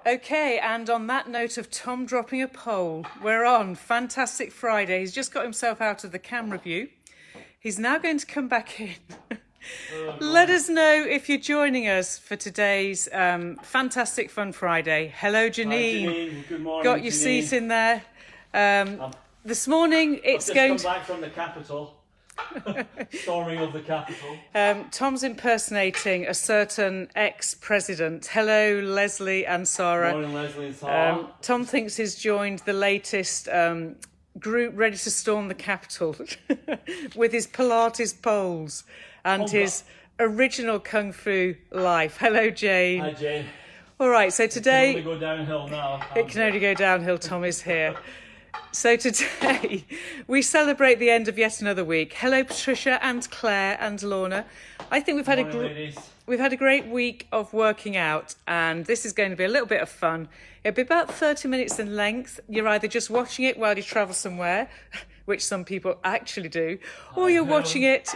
Okay, and on that note of Tom dropping a poll, we're on Fantastic Friday. He's just got himself out of the camera view. He's now going to come back in. Let us know if you're joining us for today's Fantastic Fun Friday. Hello, Janine. Hi, Janine. Good morning, Got your Janine. seat in there. This morning, it's I've going just come back from the capital. Storming of the capital. Tom's impersonating a certain ex-president. Hello, Leslie and Sarah. Morning, Leslie and Sarah. Tom thinks he's joined the latest group ready to storm the Capitol with his Pilates poles and his original Kung Fu life. Hello, Jane. Hi, Jane. All right, so today... It can only go downhill now. It can only go downhill, Tom is here. So today we celebrate the end of yet another week. Hello, Patricia and Claire and Lorna. I think we've had a great week of working out, and this is going to be a little bit of fun. It'll be about 30 minutes in length. You're either just watching it while you travel somewhere, which some people actually do, or you're watching it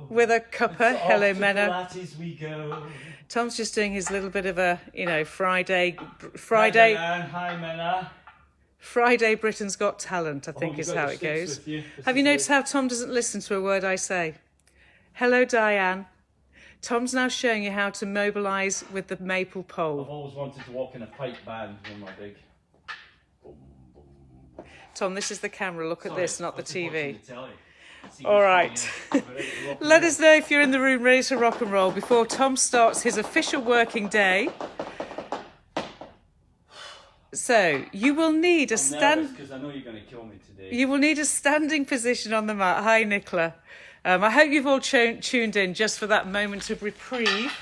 with a cuppa. Hello, Menna. We go. Tom's just doing his little bit of a, Friday. Hi, Menna. Friday Britain's Got Talent, I think is how it goes. Have you noticed how Tom doesn't listen to a word I say? Hello, Diane. Tom's now showing you how to mobilise with the maple pole. I've always wanted to walk in a pipe band with my big... Boom, boom. Tom, this is the camera. Look at this, not the TV. The All right. Let us know if you're in the room ready to rock and roll before Tom starts his official working day. So you will need a because I know you're going to kill me today. You will need a standing position on the mat. Hi, Nicola. I hope you've all tuned in just for that moment of reprieve,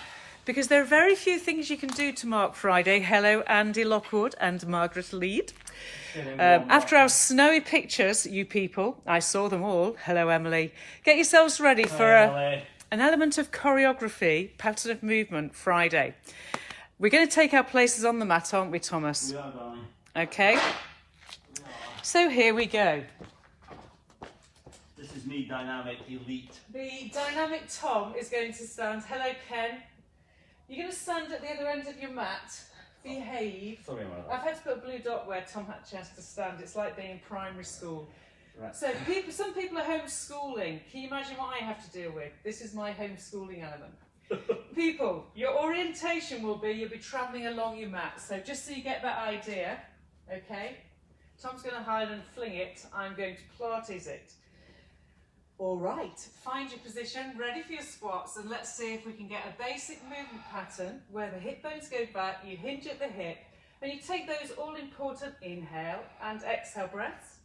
because there are very few things you can do to mark Friday. Hello, Andy Lockwood and Margaret Lead. After our snowy pictures, you people, I saw them all. Hello, Emily. Get yourselves ready for an element of choreography, pattern of movement Friday. We're going to take our places on the mat, aren't we, Thomas? We are, darling. Okay. So here we go. This is me, Dynamic Elite. The dynamic Tom is going to stand. Hello, Ken. You're going to stand at the other end of your mat. Behave. Sorry, I've had to put a blue dot where Tom actually has to stand. It's like being in primary school. Right. So some people are homeschooling. Can you imagine what I have to deal with? This is my homeschooling element. People, your orientation will be you'll be travelling along your mat. So just so you get that idea, okay? Tom's going to hide and fling it. I'm going to Pilates it. All right, find your position, ready for your squats, and let's see if we can get a basic movement pattern where the hip bones go back, you hinge at the hip, and you take those all-important inhale and exhale breaths.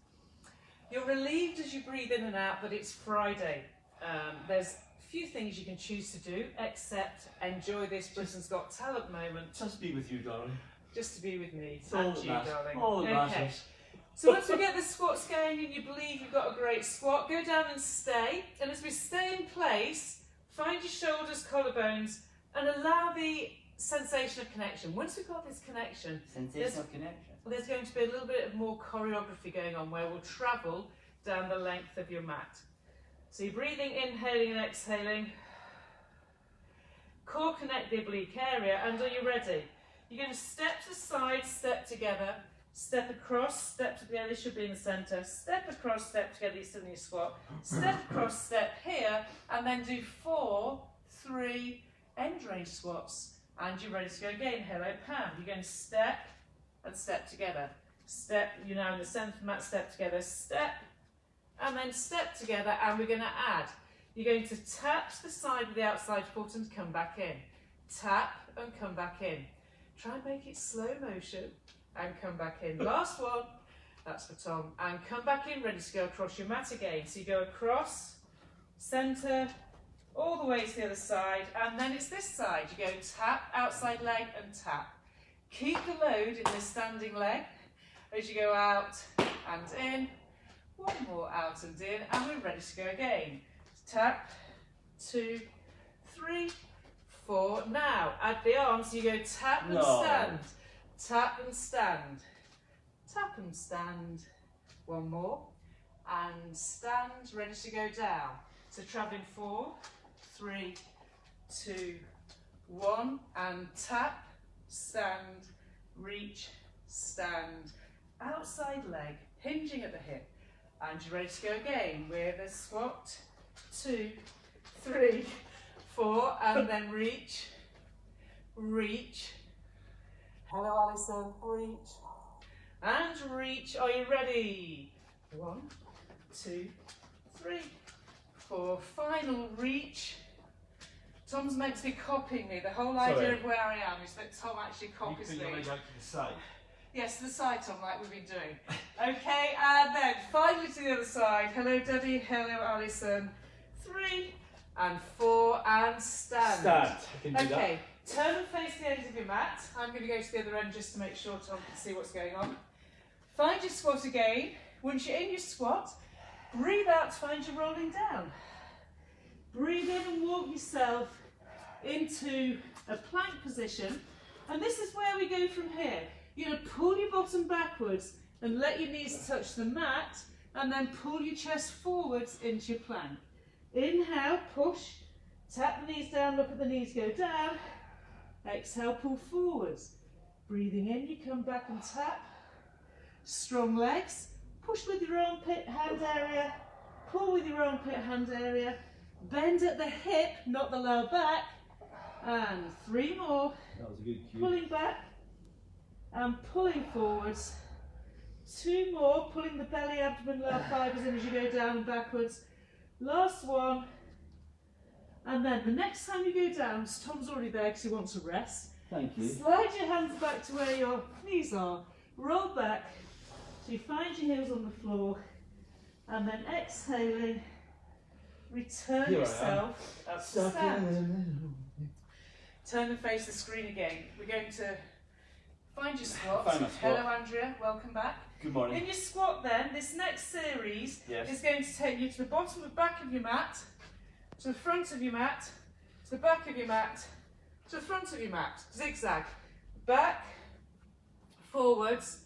You're relieved as you breathe in and out that it's Friday. There's few things you can choose to do except enjoy this Britain's Got Talent moment. Just be with you, darling. Just to be with me and you, darling. All that matters. So once we get the squats going and you believe you've got a great squat, go down and stay. And as we stay in place, find your shoulders, collarbones, and allow the sensation of connection. Once we've got this connection, there's going to be a little bit of more choreography going on where we'll travel down the length of your mat. So you're breathing, inhaling and exhaling. Core connect the oblique area, and are you ready? You're going to step to the side, step together, step across, step together, this should be in the centre, step across, step together, you're still in your squat, step across, step here, and then do 4, 3, end range squats, and you're ready to go again. Hello, Pam. You're going to step and step together. Step, you're now in the centre of the mat, step together, step, and then step together, and we're going to add. You're going to tap to the side of the outside foot and come back in. Tap and come back in. Try and make it slow motion and come back in. Last one, that's for Tom. And come back in, ready to go across your mat again. So you go across, centre, all the way to the other side, and then it's this side. You go tap, outside leg and tap. Keep the load in the standing leg as you go out and in. One more out and in, and we're ready to go again. Tap, 2, 3, 4. Now, add the arms, you go tap and stand. Tap and stand. Tap and stand. One more. And stand, ready to go down. So travelling 4, 3, 2, 1. And tap, stand, reach, stand, outside leg, hinging at the hip. And you're ready to go again with a squat, 2, 3, 4, and then reach, reach. Hello Alison, reach. And reach, are you ready? 1, 2, 3, 4, final reach. Tom's meant to be copying me. The whole idea of where I am is that Tom actually copies me. You can go to the side. Yes, to the side, Tom, like we've been doing. Okay, and then finally to the other side. Hello, Debbie. Hello, Alison. 3 and 4 and stand. Stand. I can do that. Okay, turn and face the ends of your mat. I'm going to go to the other end just to make sure Tom can see what's going on. Find your squat again. Once you're in your squat, breathe out to find you rolling down. Breathe in and walk yourself into a plank position. And this is where we go from here. You're going to pull your bottom backwards and let your knees touch the mat, and then pull your chest forwards into your plank. Inhale, push, tap the knees down, look at the knees go down. Exhale, pull forwards. Breathing in, you come back and tap. Strong legs, push with your armpit hand area, pull with your armpit hand area, bend at the hip, not the lower back, and 3 more. That was a good cue. Pulling back and pulling forwards. 2 more, pulling the belly, abdomen, lower fibres in as you go down and backwards. Last one. And then the next time you go down, Tom's already there because he wants to rest. Thank you. Slide your hands back to where your knees are. Roll back so you find your heels on the floor. And then exhaling, return Here yourself up to stand. Turn and face the screen again. We're going to find your squat. Find my squat. Hello Andrea, welcome back. Good morning. In your squat then, this next series Yes. is going to take you to the bottom and back of your mat, to the front of your mat, to the back of your mat, to the front of your mat. Zigzag. Back, forwards,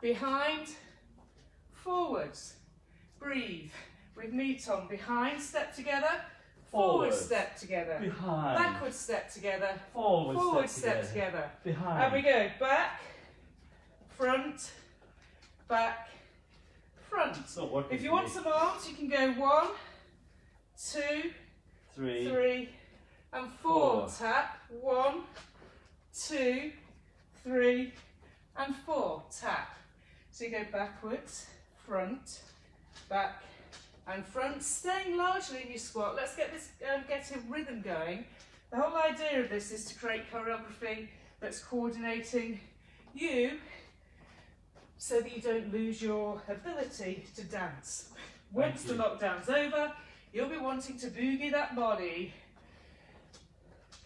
behind, forwards. Breathe. With me, Tom. Behind, step together. Forward Forward. step together. Behind. Backward step together. Forward, Forward step step together. Behind. And we go back, front, back, front. It's not working. If you for want me. some arms, you can go 1, 2, 3. 3, and 4. Four. Tap. 1, 2, 3, and 4. Tap. So you go backwards, front, back, and front, staying largely in your squat. Let's get this, get a rhythm going. The whole idea of this is to create choreography that's coordinating you so that you don't lose your ability to dance. Once the lockdown's over, you'll be wanting to boogie that body.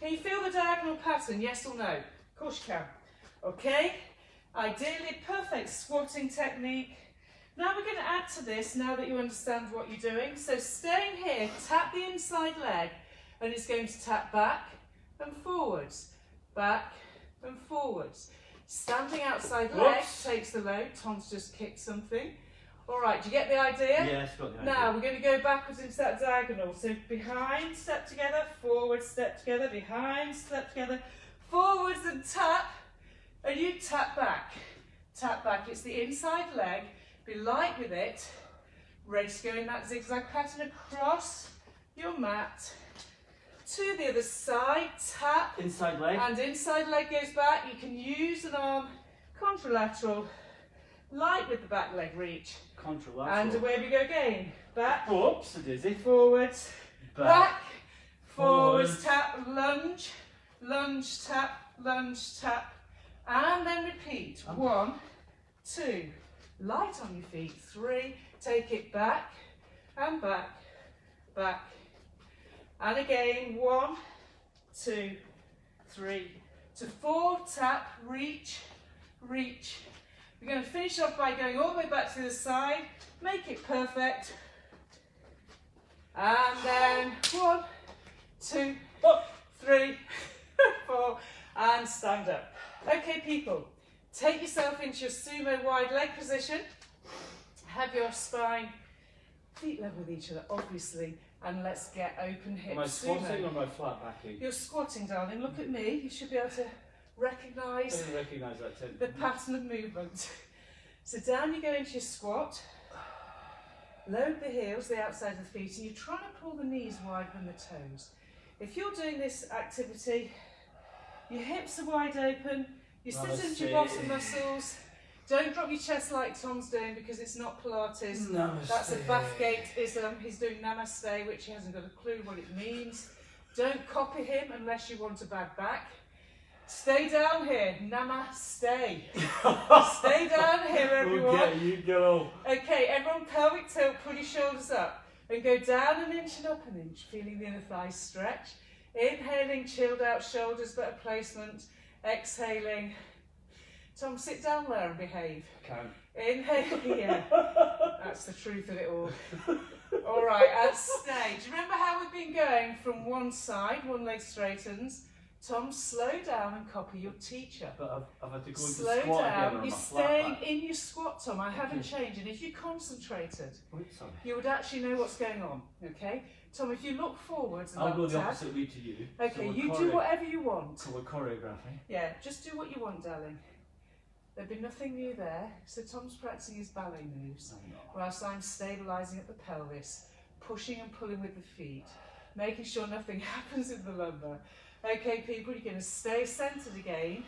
Can you feel the diagonal pattern, yes or no? Of course you can. Okay, ideally perfect squatting technique. Now we're going to add to this, now that you understand what you're doing. So staying here, tap the inside leg, and it's going to tap back and forwards, back and forwards. Standing outside leg takes the load. Tom's just kicked something. All right, do you get the idea? Yes, got the idea. Now we're going to go backwards into that diagonal. So behind, step together, forward, step together, behind, step together, forwards and tap, and you tap back. Tap back, it's the inside leg. Be light with it, ready to go in that zigzag pattern across your mat to the other side, tap, Inside leg. and inside leg goes back. You can use an arm contralateral, light with the back leg reach, Contralateral. and away we go again. Back, Whoops, a dizzy. forwards, back, forwards, Forwards. tap, lunge, lunge, tap, and then repeat. 1, 2. Light on your feet. 3, take it back and back, back. And again, 1, 2, 3 to 4, tap, reach, reach. We're going to finish off by going all the way back to the side, make it perfect. And then 1, 2, 3, 4, and stand up. Okay, people. Take yourself into your sumo wide leg position. Have your spine feet level with each other, obviously, and let's get open hips. Am I squatting sumo. or am I flat backing? You're squatting, darling. Look at me. You should be able to I Recognise didn't recognise that tent. the pattern of movement. So down you go into your squat. Load the heels, the outside of the feet, and you're trying to pull the knees wider than the toes. If you're doing this activity, your hips are wide open, you sit into your bottom muscles. Don't drop your chest like Tom's doing because it's not Pilates. Namaste. That's a Bathgate-ism. He's doing Namaste, which he hasn't got a clue what it means. Don't copy him unless you want a bad back. Stay down here. Namaste. Stay down here, everyone. Okay, you go. Okay, everyone, pelvic tilt, pull your shoulders up and go down an inch and up an inch, feeling the inner thighs stretch. Inhaling, chilled out shoulders, better placement. Exhaling. Tom, sit down there and behave. Can't. Inhale, yeah. That's the truth of it all. All right, and stay. Do you remember how we've been going from one side, one leg straightens? Tom, slow down and copy your teacher. But I've had to go into Slow squat again down. on You're my flat staying back. in your squat, Tom. I haven't Okay. changed. And if you concentrated, Wait, sorry. you would actually know what's going on. Okay, Tom. If you look forwards and I'll go look the down. opposite way to you. Okay, So you we're do whatever you want. So we're choreographing. Yeah, just do what you want, darling. There'd be nothing new there. So Tom's practicing his ballet moves, whilst I'm stabilising at the pelvis, pushing and pulling with the feet, making sure nothing happens with the lumbar. Okay, people, you're going to stay centred again.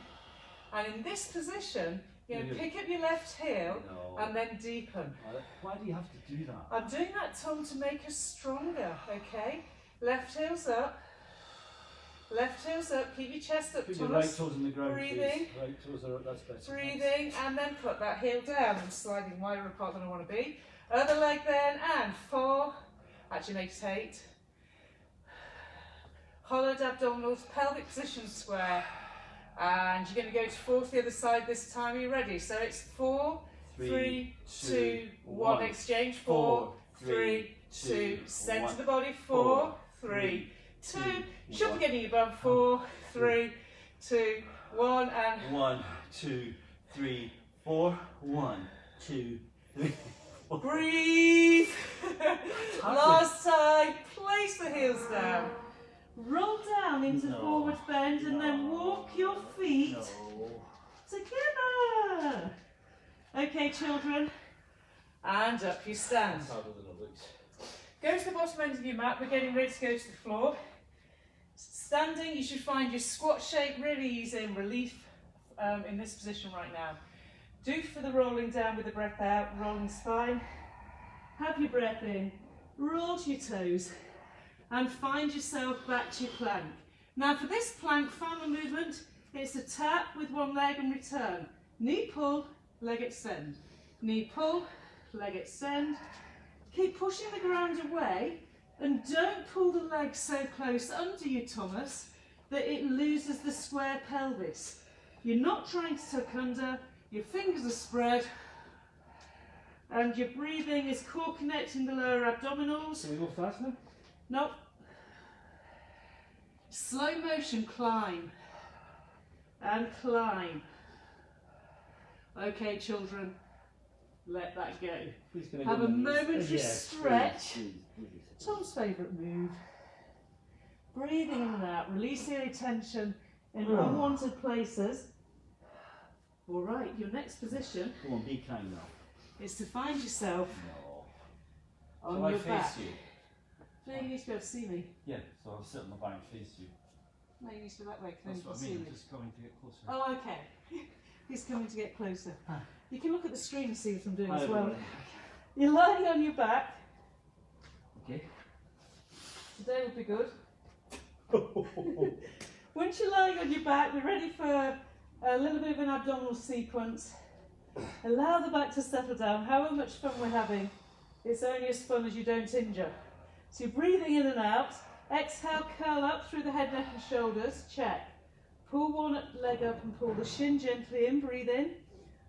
And in this position, you're going to pick up your left heel No. and then deepen. Why do you have to do that? I'm doing that, Tom, to make us stronger, okay? Left heel's up. Left heel's up. Keep your chest up, Put your Thomas. right toes in the ground, Breathing. please. Right toes are up, that's better. Breathing, and then put that heel down. I'm sliding wider apart than I want to be. Other leg then, and 4. Actually makes 8. Hollowed abdominals, pelvic position square. And you're going to go to 4 to the other side this time. Are you ready? So it's 4, 3, 2, 1. Exchange. 4, 3, 2. Centre the body. 4, 3, 2. Should be getting your bum. 4, 3, 2, 1. And 1, 2, 3, 4. 1, 2, 3, 4. breathe. Last time. Place the heels down. Roll down into No. forward bend and then walk your feet No. together. Okay, children. And up you stand. That's harder than it looks. Go to the bottom end of your mat. We're getting ready to go to the floor. Standing, you should find your squat shape really easy and relief in this position right now. Do for the rolling down with the breath out, rolling spine. Have your breath in, roll to your toes, and find yourself back to your plank. Now for this plank final movement, it's a tap with one leg and return. Knee pull, leg extend. Knee pull, leg extend. Keep pushing the ground away and don't pull the leg so close under you, Thomas, that it loses the square pelvis. You're not trying to tuck under, your fingers are spread, and your breathing is core connecting the lower abdominals. Can we go faster? Nope. Slow motion climb and climb. Okay, children, let that go. Please can I Have go a on my knees? momentary Yes, stretch. please. Tom's favourite move. Breathing in and out, releasing any tension in unwanted places. All right, your next position Come on, be kind now. is to find yourself No. on Shall I your face back. you? No, you need to be able to see me. Yeah, so I'll sit on the back and face you. No, you need to be that way, because then That's you can what I see mean, me. I'm just coming to get closer. Oh, okay. He's coming to get closer. Ah. You can look at the screen and see what I'm doing I as will. well. You're lying on your back. Okay. Today would be good. Once you're lying on your back, we're ready for a little bit of an abdominal sequence. Allow the back to settle down. However much fun we're having, it's only as fun as you don't injure. So you're breathing in and out. Exhale, curl up through the head, neck and shoulders. Check. Pull one leg up and pull the shin gently in. Breathe in.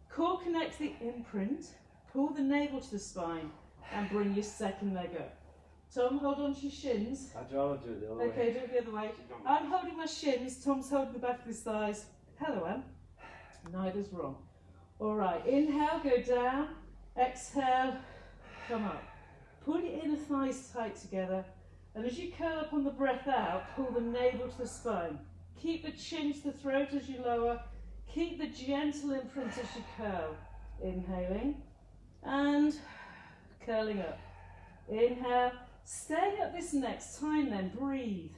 Core connects the imprint. Pull the navel to the spine and bring your second leg up. Tom, hold on to your shins. I'd rather do it the other Okay, way. do it the other way. I'm holding my shins, Tom's holding the back of his thighs. Hello, Anne. Neither's wrong. All right, inhale, go down. Exhale, come up. Pull your inner thighs tight together. And as you curl up on the breath out, pull the navel to the spine. Keep the chin to the throat as you lower. Keep the gentle imprint as you curl. Inhaling and curling up. Inhale. Stay at this next time then. Breathe.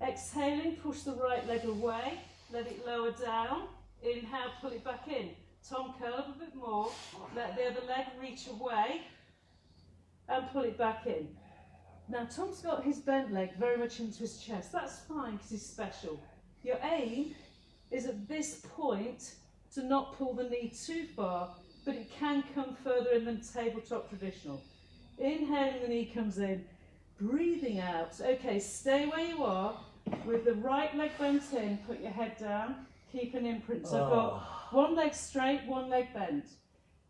Exhaling, push the right leg away. Let it lower down. Inhale, pull it back in. Tom, curl up a bit more. Let the other leg reach away and pull it back in. Now, Tom's got his bent leg very much into his chest. That's fine because he's special. Your aim is at this point to not pull the knee too far, but it can come further in than tabletop traditional. Inhaling, the knee comes in. Breathing out. Okay, stay where you are with the right leg bent in. Put your head down. Keep an imprint. So I've got one leg straight, one leg bent.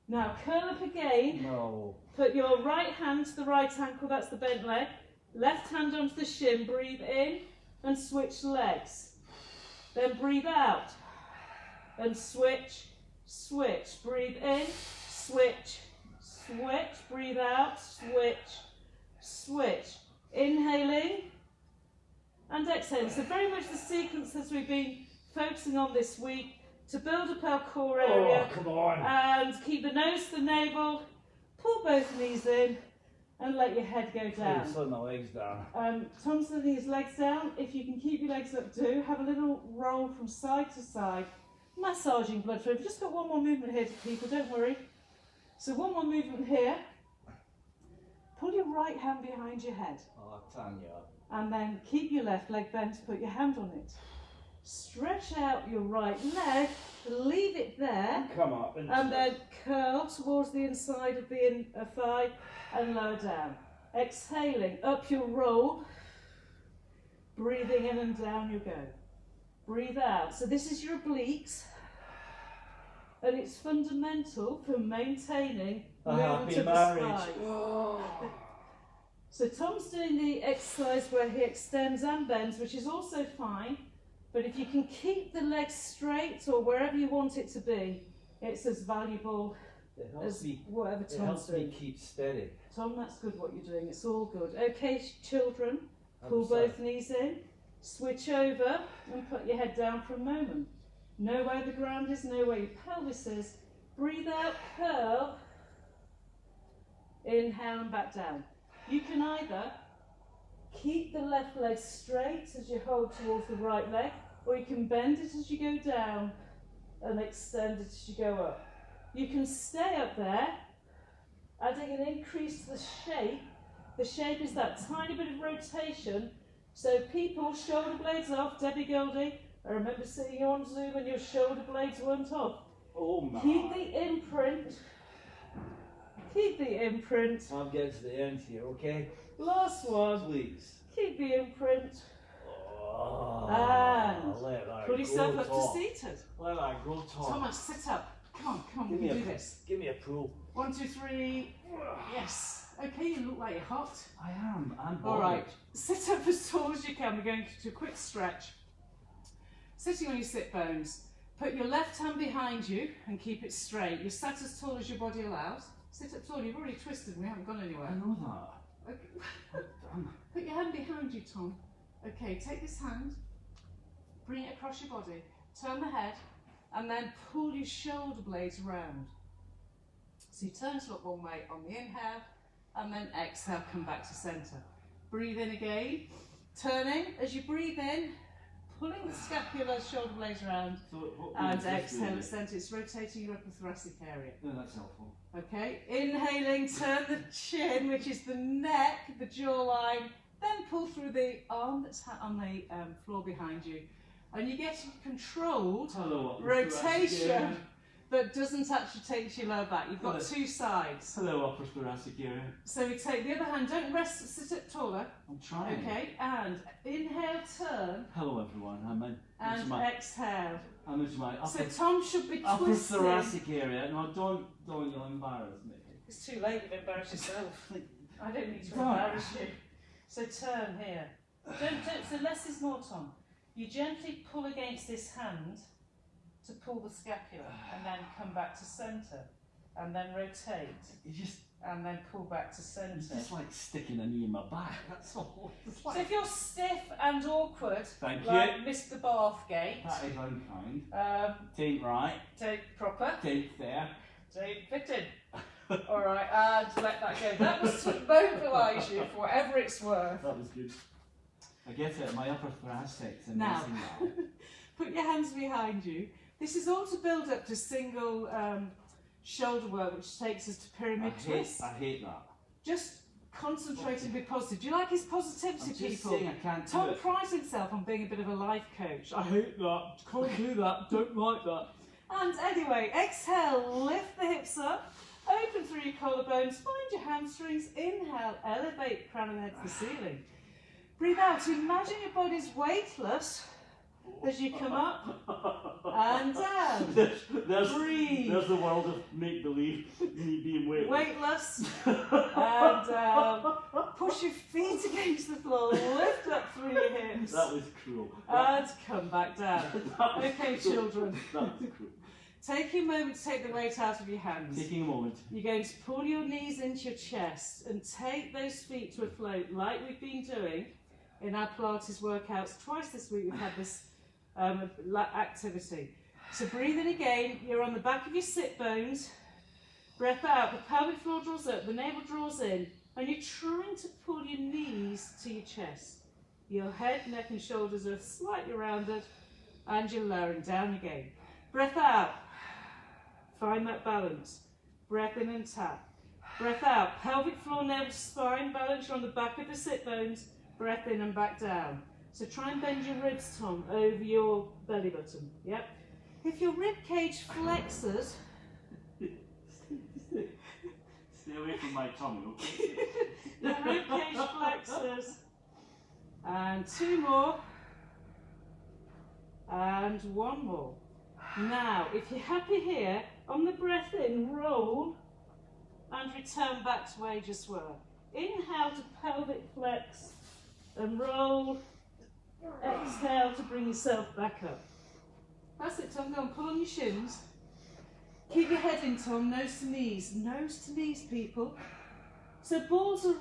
Now curl up again. No. Put your right hand to the right ankle, that's the bent leg. Left hand onto the shin. Breathe in and switch legs. Then breathe out and switch, switch. Breathe in, switch, switch. Breathe out, switch, switch. Inhaling and exhaling. So very much the sequence as we've been focusing on this week to build up our core area. Oh, come on. And keep the nose to the navel, pull both knees in and let your head go down. Please, let my legs down. Tom's letting his legs down. If you can keep your legs up too, have a little roll from side to side, massaging blood flow. We've just got one more movement here, people, don't worry. So one more movement here. Pull your right hand behind your head. Oh, Tanya. And then keep your left leg bent, put your hand on it. Stretch out your right leg, leave it there, Come up. and then curl towards the inside of the thigh and lower down. Exhaling, up your roll, breathing in and down you go. Breathe out. So this is your obliques, and it's fundamental for maintaining movement of the spine. So Tom's doing the exercise where he extends and bends, which is also fine. But if you can keep the legs straight or wherever you want it to be, it's as valuable as whatever Tom's doing. It helps me keep steady. Tom, that's good what you're doing. It's all good. Okay, children, pull both knees in, switch over and put your head down for a moment. Know where the ground is, know where your pelvis is. Breathe out, curl. Inhale and back down. You can either keep the left leg straight as you hold towards the right leg, or you can bend it as you go down and extend it as you go up. You can stay up there, adding an increase to the shape. The shape is that tiny bit of rotation. So people, shoulder blades off. Debbie Goldie, I remember seeing you on Zoom and your shoulder blades weren't off. Oh my. Keep the imprint. Keep the imprint. I'm getting to the end here, okay? Last one. Please. Keep the imprint. Oh, And let that pull yourself go up top. to seated. Let that go top. Thomas, sit up. Come on, Give we me can a do this. Give me a pull. 1, 2, 3. Yes. Okay, you look like you're hot. I am. I'm All right. bothered. Sit up as tall as you can. We're going to do a quick stretch. Sitting on your sit bones. Put your left hand behind you and keep it straight. You're sat as tall as your body allows. Sit up tall. You've already twisted and we haven't gone anywhere. I know that. Okay. Put your hand behind you, Tom. Okay, take this hand, bring it across your body, turn the head, and then pull your shoulder blades around. So you turn to look one way on the inhale, and then exhale, come back to centre. Breathe in again, turning. As you breathe in, pulling the scapula, shoulder blades around, and exhale at centre. It's rotating your upper thoracic area. No, that's helpful. Okay, inhaling, turn the chin, which is the neck, the jawline, then pull through the arm that's on the floor behind you. And you get a controlled rotation that doesn't actually take your lower back. You've got two sides. Hello, upper thoracic area. So we take the other hand, don't rest, sit up taller. I'm trying. Okay, and inhale, turn. Hello, everyone. And exhale. I'm into my So Tom should be upper twisting. thoracic area. No, don't, you'll embarrass me. It's too late, you've embarrassed yourself. I don't need to embarrass you. So turn here. So less is more, Tom. You gently pull against this hand to pull the scapula and then come back to centre and then rotate. You just and then pull back to centre. It's just like sticking a knee in my back, that's all. It's So like... if you're stiff and awkward, Thank like you. Mr. Bathgate, That is unkind. Take right, take proper, take there. take fitting. Alright, and let that go. That was to mobilise you for whatever it's worth. That was good. I get it, my upper thoracic is Now. amazing now. Put your hands behind you. This is all to build up to single shoulder work, which takes us to pyramid twists. I hate that. Just concentrate and be positive. Do you like his positivity, I'm just people? saying I can't do Tom it. prides himself on being a bit of a life coach. I hate that. Can't do that. Don't like that. And anyway, exhale, lift the hips up, open through your collarbones, find your hamstrings. Inhale, elevate crown of the head to the ceiling. Breathe out. Imagine your body's weightless as you come up and down. Breathe. There's the world of make-believe, me being weightless. Weightless. And push your feet against the floor, lift up through your hips. That was cruel. And come back down. Okay, children. That was cruel. Take a moment to take the weight out of your hands. Taking a moment. You're going to pull your knees into your chest and take those feet to a float like we've been doing in our Pilates workouts. Twice this week we've had this activity. So breathe in again, you're on the back of your sit bones. Breath out, the pelvic floor draws up, the navel draws in, and you're trying to pull your knees to your chest. Your head, neck and shoulders are slightly rounded, and you're lowering down again. Breath out, find that balance. Breath in and tap. Breath out, pelvic floor, navel to spine, balance, you're on the back of the sit bones. Breath in and back down. So try and bend your ribs, Tom, over your belly button. Yep. If your rib cage flexes, Stay away from my tummy, okay? your rib cage flexes. And two more. And one more. Now, if you're happy here, on the breath in, roll and return back to where you just were. Inhale to pelvic flex and roll. Exhale to bring yourself back up. That's it, Tom. Go on, pull on your shins. Keep your head in, Tom. Nose to knees. Nose to knees, people. So balls are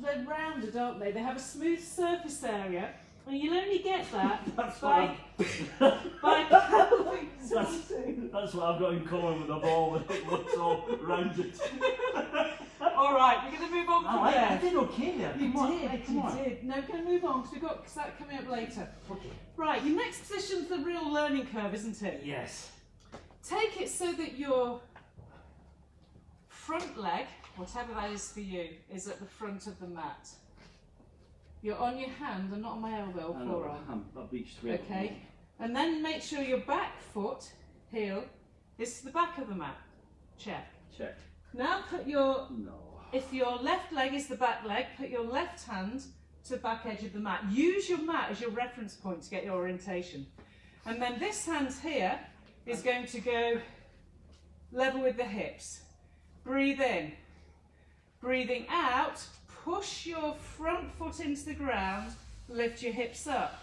they're rounded, aren't they? They have a smooth surface area, and you'll only get that by pelvic tilting. That's what I've got in common with a ball when it looks all rounded. All right, we're going to move on from I there. did okay there. You Come on, did, hey, come you on. did. No, we're going to move on because we've got that coming up later. Okay. Right, your next position's the real learning curve, isn't it? Yes. Take it so that your front leg, whatever that is for you, is at the front of the mat. You're on your hand and not on my elbow or forearm. I've reached straight. Okay, and then make sure your back foot, heel, is to the back of the mat. Check. Check. Now put your, No. if your left leg is the back leg, put your left hand to the back edge of the mat. Use your mat as your reference point to get your orientation. And then this hand here is going to go level with the hips. Breathe in. Breathing out, push your front foot into the ground, lift your hips up.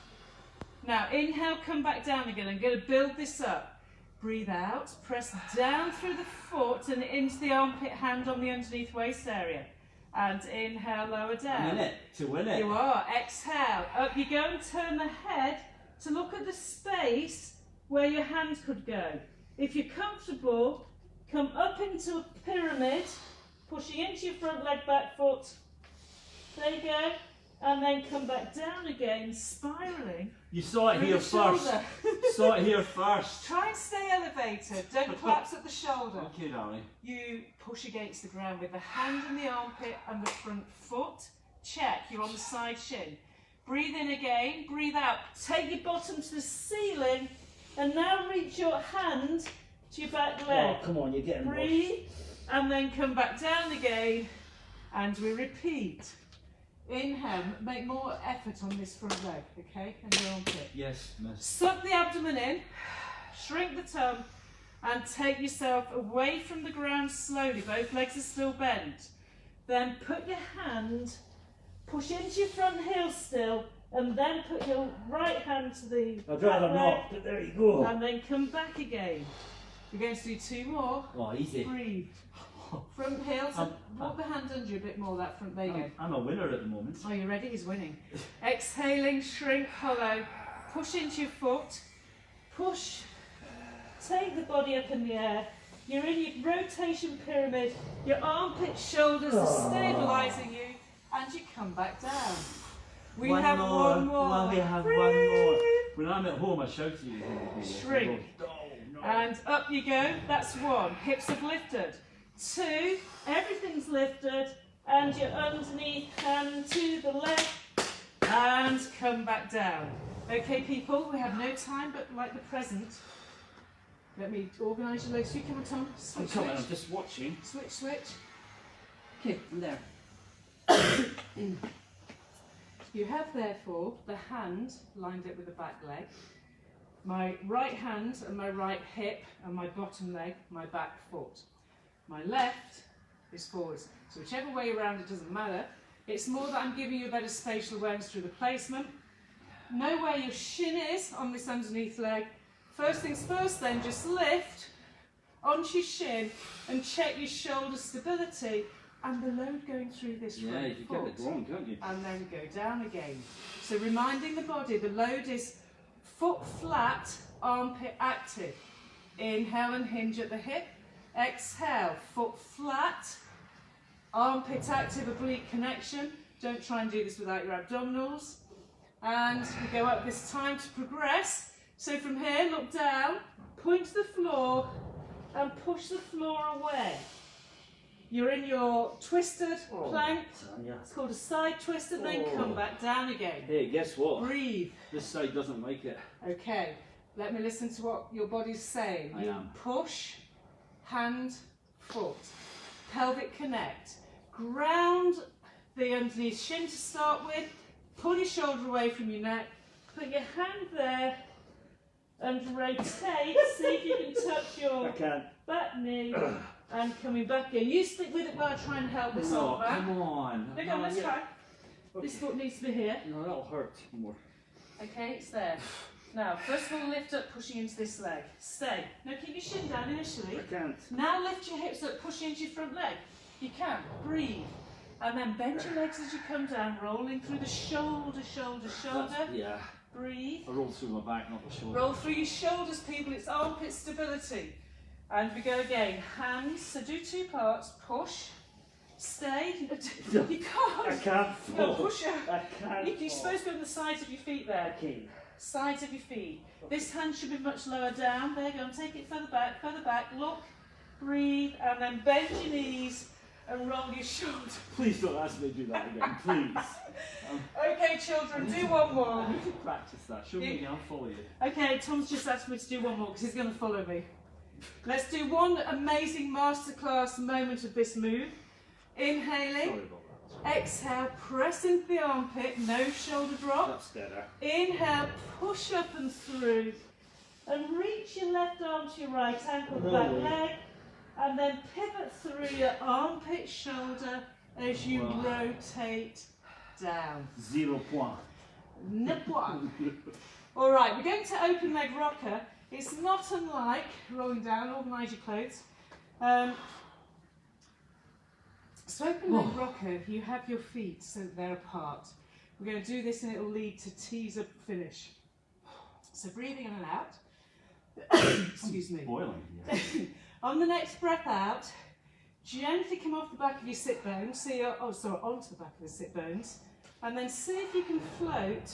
Now inhale, come back down again. I'm going to build this up. Breathe out, press down through the foot and into the armpit, hand on the underneath waist area. And inhale, lower down. I'm in it to win it. You are. Exhale. Up you go and turn the head to look at the space where your hand could go. If you're comfortable, come up into a pyramid, pushing into your front leg, back foot. There you go. And then come back down again, spiralling. You saw it through here the first. shoulder. Saw it here first. Try and stay elevated. Don't collapse at the shoulder. Okay, darling. You push against the ground with the hand in the armpit and the front foot. Check, you're on the side shin. Breathe in again, breathe out. Take your bottom to the ceiling and now reach your hand to your back leg. Oh, come on, you're getting Breathe and then come back down again and we repeat. Inhale, make more effort on this front leg, okay? And your armpit. Yes, miss. Suck the abdomen in, shrink the tongue, and take yourself away from the ground slowly. Both legs are still bent. Then put your hand, push into your front heel still, and then put your right hand to the I'd rather back not, leg, but there you go. and then come back again. We're going to do two more. Oh, easy. Breathe. Front heel, so walk the hand under you a bit more, that front, there you go. I'm a winner at the moment. Are you ready? He's winning. Exhaling, shrink, hollow. Push into your foot. Push. Take the body up in the air. You're in your rotation pyramid. Your armpits, shoulders are stabilising you. And you come back down. We have one more. Well, we have Breathe. one more. When I'm at home, I shout to you. Shrink. Oh, no. And up you go. That's one. Hips have lifted. Two. Everything's lifted. And you're underneath, hand to the left. And come back down. Okay, people, we have no time but like the present. Let me organise your legs. You come on, Tom. Switch, I'm coming, switch. I'm just watching. Switch, switch. Okay, I'm there. You have, therefore, the hand lined up with the back leg. My right hand and my right hip and my bottom leg, my back foot. My left is forwards. So whichever way around, it doesn't matter. It's more that I'm giving you a better spatial awareness through the placement. Know where your shin is on this underneath leg. First things first then, just lift onto your shin and check your shoulder stability and the load going through this front Yeah, you foot. get it wrong, don't you? And then go down again. So reminding the body, the load is foot flat, armpit active. Inhale and hinge at the hip. Exhale, foot flat, armpit active, oblique connection. Don't try and do this without your abdominals. And we go up this time to progress. So from here, look down, point to the floor and push the floor away. You're in your twisted plank. It's called a side twist and then come back down again. Hey, guess what? Breathe. This side doesn't like it. Okay, let me listen to what your body's saying. I You am. push, hand, foot, pelvic connect. Ground the underneath shin to start with. Pull your shoulder away from your neck. Put your hand there and rotate. See if you can touch your I can't. back knee and coming back in. You stick with it while I try and help this No, old man. come on. Look on, let's yeah. try. This foot needs to be here. No, that'll hurt more. Okay, it's there. Now, first of all, lift up, pushing into this leg. Stay. Now, keep your shin down initially. I can't. Now, lift your hips up, pushing into your front leg. You can. Breathe. And then bend your legs as you come down, rolling through the shoulder, shoulder, shoulder. Yeah. Breathe. I roll through my back, not the shoulder. Roll through your shoulders, people. It's armpit stability. And we go again. Hands. So do two parts. Push. Stay. You I can't. can't No, fall. push up. I can't You're supposed to be on the sides of your feet there. Okay. Sides of your feet. This hand should be much lower down. There you go. And take it further back. Look. Breathe. And then bend your knees and roll your shoulders. Please don't ask me to do that again, please. Okay, children, do one more. I need to practice that. Show me, I'll follow you. Okay, Tom's just asked me to do one more because he's going to follow me. Let's do one amazing masterclass moment of this move. Inhaling. Sorry about that. Exhale, press into the armpit, no shoulder drop. That's better. Inhale, push up and through. And reach your left arm to your right ankle, the back leg. And then pivot through your armpit, shoulder as you rotate down. 0 point. Ne point. All right, we're going to open leg rocker. It's not unlike rolling down. Organise your clothes. So open leg rocker, you have your feet so they're apart. We're going to do this and it'll lead to tease up finish. So breathing in and out. Excuse me. Boiling here. On the next breath out, gently come off the back of your sit bones. See your, onto the back of the sit bones. And then see if you can float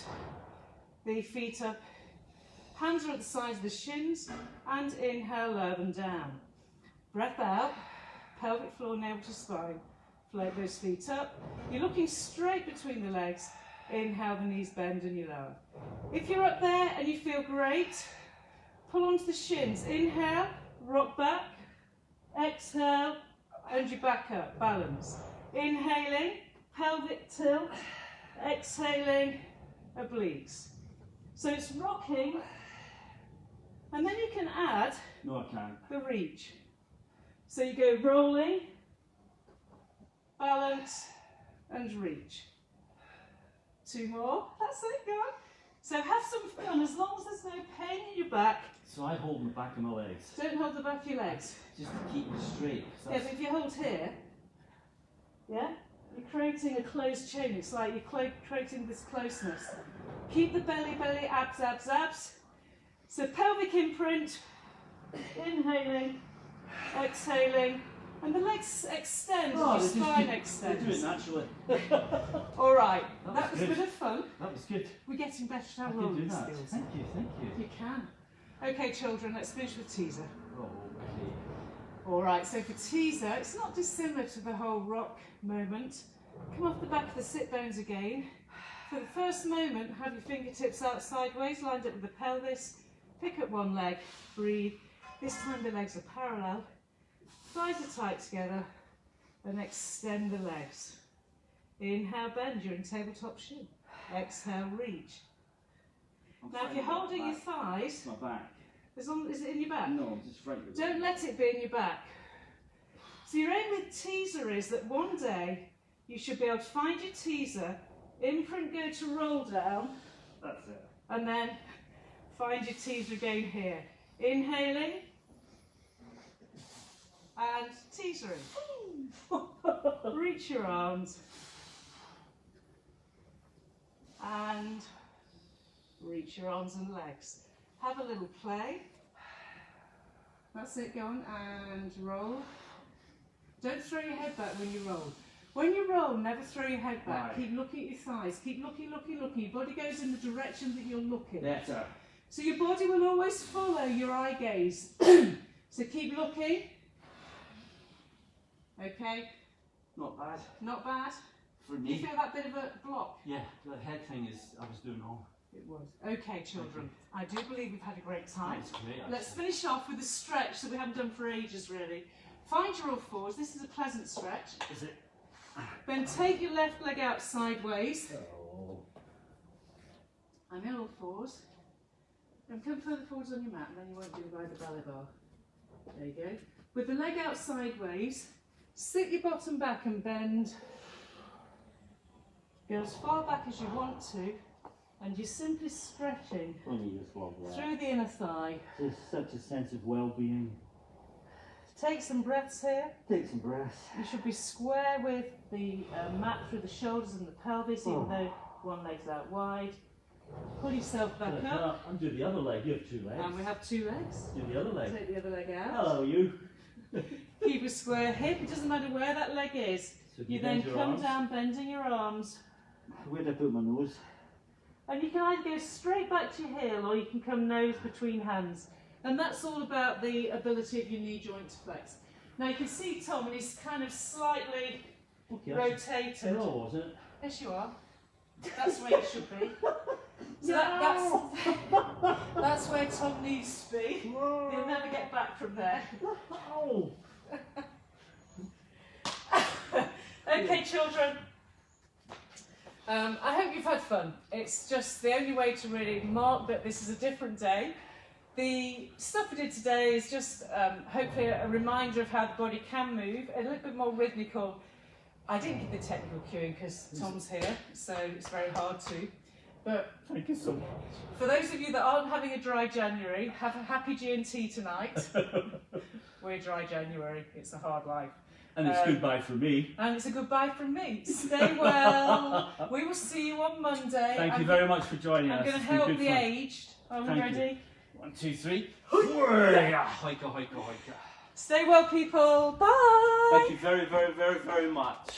the feet up. Hands are at the sides of the shins. And inhale, lower them down. Breath out, pelvic floor, navel to spine. Float those feet up. You're looking straight between the legs. Inhale, the knees bend and you lower. If you're up there and you feel great, pull onto the shins. Inhale, rock back. Exhale, and you back up, balance. Inhaling, pelvic tilt. Exhaling, obliques. So it's rocking, and then you can add No, I can't. the reach. So you go rolling, balance, and reach. Two more. That's it, go on. So have some fun, as long as there's no pain in your back. So I hold the back of my legs. Don't hold the back of your legs. Just to keep me straight. Yeah, but if you hold here, yeah, you're creating a closed chain. It's like you're creating this closeness. Keep the belly, abs, abs, abs. So pelvic imprint, inhaling, exhaling, and the legs extend, your spine They extends. do it naturally. All right, That that was was a good. bit of fun. That was good. We're getting better at I our can do rolling that. skills. Thank you, thank you. You can. Okay, children, let's finish with teaser. Oh, okay. All right, so for teaser, it's not dissimilar to the whole rock moment. Come off the back of the sit bones again. For the first moment, have your fingertips out sideways, lined up with the pelvis. Pick up one leg, breathe. This time the legs are parallel. Thighs are tight together, and extend the legs. Inhale, bend, you're in tabletop shoe. Exhale, reach. Now if you're holding your thighs, My back. is it in your back? No, I'm just right with Don't let it be in your back. So your aim with teaser is that one day you should be able to find your teaser, imprint go to roll down, That's it. and then find your teaser again here. Inhaling and teasering. Reach your arms and reach your arms and legs. Have a little play. That's it, go on and roll. Don't throw your head back when you roll. When you roll, never throw your head back. Right. Keep looking at your thighs. Keep looking. Your body goes in the direction that you're looking. Better. So your body will always follow your eye gaze. So keep looking. Okay, Not bad. not bad. For Do you me. feel that bit of a block? Yeah, the head thing is, I was doing wrong. It was. Okay, children, I do believe we've had a great time. That's great. Let's actually. finish off with a stretch that we haven't done for ages, really. Find your all fours. This is a pleasant stretch. Is it? Then take your left leg out sideways. Oh. I'm in all fours. And come further forwards on your mat, and then you won't do by the belly bar. There you go. With the leg out sideways, sit your bottom back and bend. Go as far back as you want to, and you're simply stretching Only just love that. through the inner thigh. There's such a sense of well-being. Take some breaths here. Take some breaths. You should be square with the mat through the shoulders and the pelvis, even though one leg's out wide. Pull yourself back up. And do the other leg. You have two legs. And we have two legs. Do the other leg. Take the other leg out. Hello, you. Keep a square hip. It doesn't matter where that leg is. So You bend then your come arms. down, bending your arms. Where'd I put my nose? And you can either go straight back to your heel, or you can come nose between hands. And that's all about the ability of your knee joint to flex. Now you can see Tom, and he's kind of slightly Okay. rotated. Hello, was it? Yes, you are. That's where you should be. So that's where Tom needs to be. He'll never get back from there. Oh. Okay, children. I hope you've had fun. It's just the only way to really mark that this is a different day. The stuff we did today is just hopefully a reminder of how the body can move, a little bit more rhythmical. I didn't give the technical cueing because Tom's here, so it's very hard to. But Thank you so much. for those of you that aren't having a dry January, have a happy G&T tonight. We're dry January, it's a hard life. And it's goodbye for me. And it's a goodbye from me. Stay well. We will see you on Monday. Thank you very much for joining us. I'm going to It's been help good the fun. aged. Are we Thank you. ready? 1, 2, 3. Hoika, hoika, hoika. Stay well, people. Bye. Thank you very, very, very, very much.